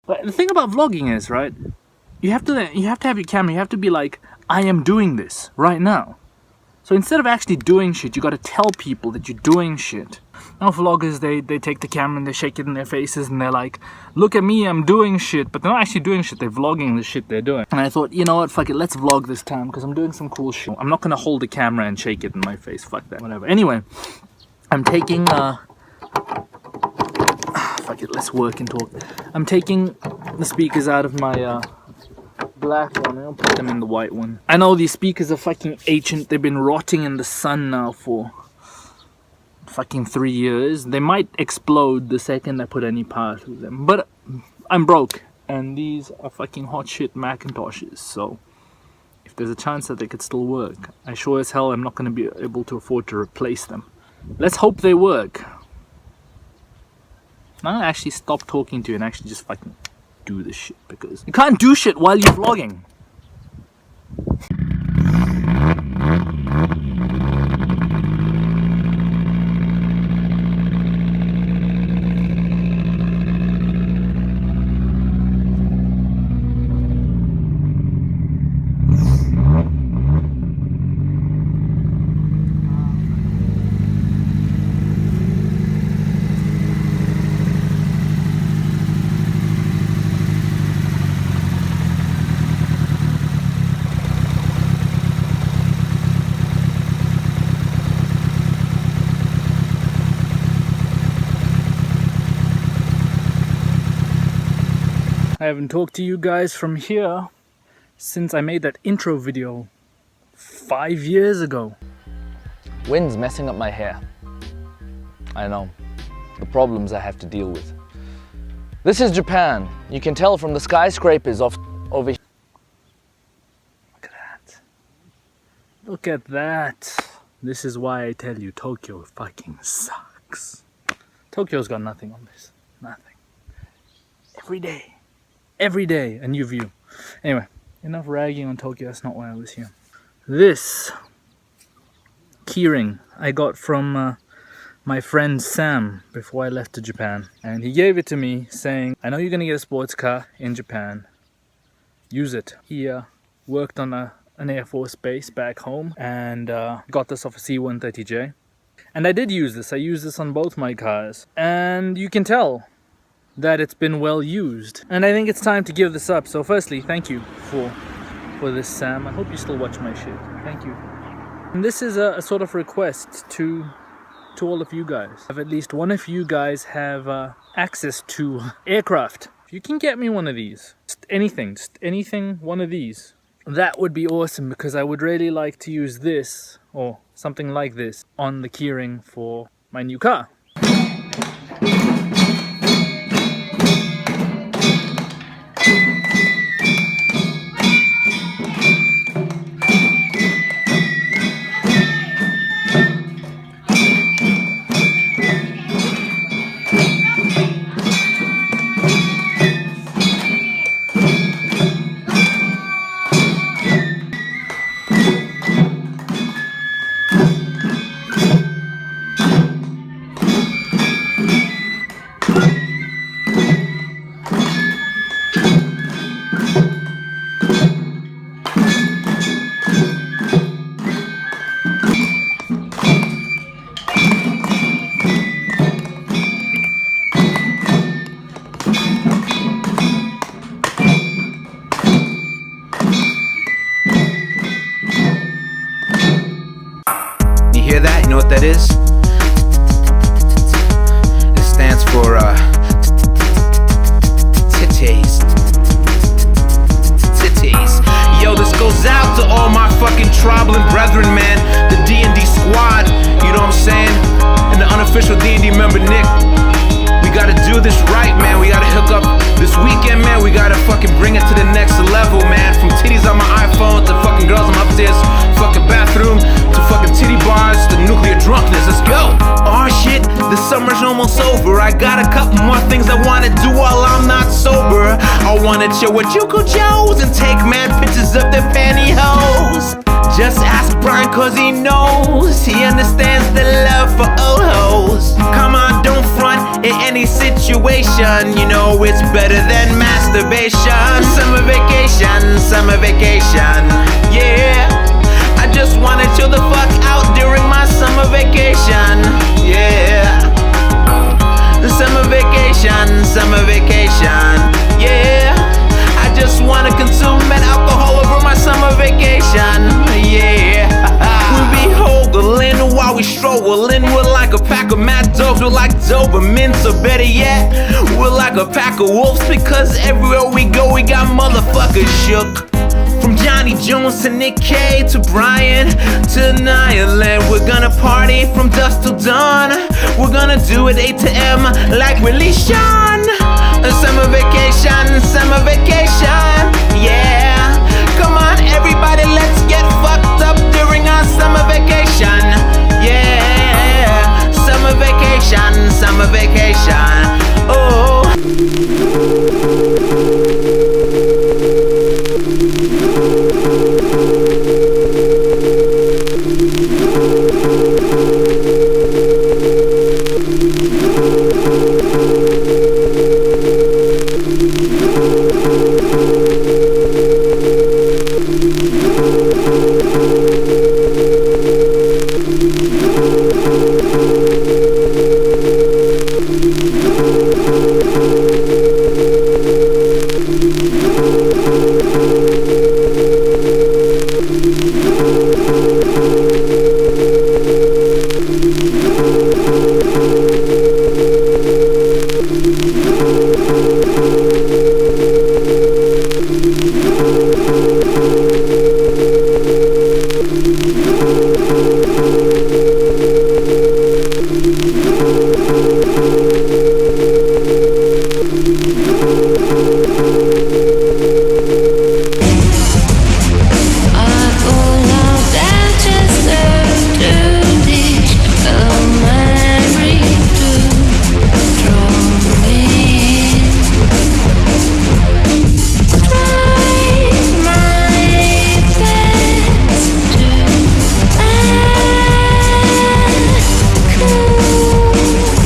But the thing about vlogging is, right, you have to have your camera, you have to be like, I am doing this right now. So instead of actually doing shit, you gotta tell people that you're doing shit. Now vloggers, they take the camera and they shake it in their faces and they're like, look at me, I'm doing shit. But they're not actually doing shit, they're vlogging the shit they're doing. And I thought, you know what, fuck it, let's vlog this time because I'm doing some cool shit. I'm not gonna hold the camera and shake it in my face, fuck that, whatever. Anyway, I'm taking, fuck it, let's work and talk. I'm taking the speakers out of my, black one, I'll put them in the white one. I know these speakers are fucking ancient, they've been rotting in the sun now for fucking 3 years. They might explode the second I put any power through them. But I'm broke, and these are fucking hot shit Macintoshes, so if there's a chance that they could still work, I sure as hell am not going to be able to afford to replace them. Let's hope they work. I'll actually stop talking to you and actually just fucking do this shit, because you can't do shit while you're vlogging. I haven't talked to you guys from here since I made that intro video 5 years ago. Wind's messing up my hair. I know. The problems I have to deal with. This is Japan. You can tell from the skyscrapers over here. Look at that. Look at that. This is why I tell you Tokyo fucking sucks. Tokyo's got nothing on this. Nothing. Every day, a new view. Anyway, enough ragging on Tokyo, that's not why I was here. This keyring I got from my friend Sam before I left to Japan. And he gave it to me saying, I know you're gonna get a sports car in Japan. Use it. He worked on an Air Force base back home and got this off a C-130J. And I did use this. I used this on both my cars. And you can tell that it's been well used, and I think it's time to give this up. So firstly, thank you for this, Sam. I hope you still watch my shit. Thank you. And this is a sort of request to all of you guys. If at least one of you guys have access to aircraft, if you can get me one of these, just anything, one of these, that would be awesome, because I would really like to use this or something like this on the keyring for my new car. Hear that? You know what that is? It stands for titties. Titties. Yo, this goes out to all my fucking tribal and brethren, man. The D&D squad, you know what I'm saying? And the unofficial D&D member Nick. We gotta do this right, man. We gotta hook up this weekend, man. We gotta fucking bring it to the next level, man. From titties on my iPhone to fucking girls on my upstairs fucking bathroom to fucking titty bars to nuclear drunkenness. Let's go. Oh shit, the summer's almost over. I got a couple more things I wanna do while I'm not sober. I wanna chill with Juco Joes and take mad pictures of their pantyhose. Just ask Brian cause he knows. He understands the love for old hoes. Come on, don't front in any situation. You know it's better than mass masturbation. Summer vacation, summer vacation, yeah. I just wanna chill the fuck out during my summer vacation, yeah. Summer vacation, yeah. I just wanna consume mad alcohol over my summer vacation, yeah. We be holding while we strolling. We're like a pack of mad dogs, we're like Dobermans, or better yet, we're like a pack of wolves, because everywhere we go we got motherfuckers shook. From Johnny Jones to Nick K to Brian to Nyland, we're gonna party from dusk till dawn. We're gonna do it 8 to M like Willie Sean. A summer vacation,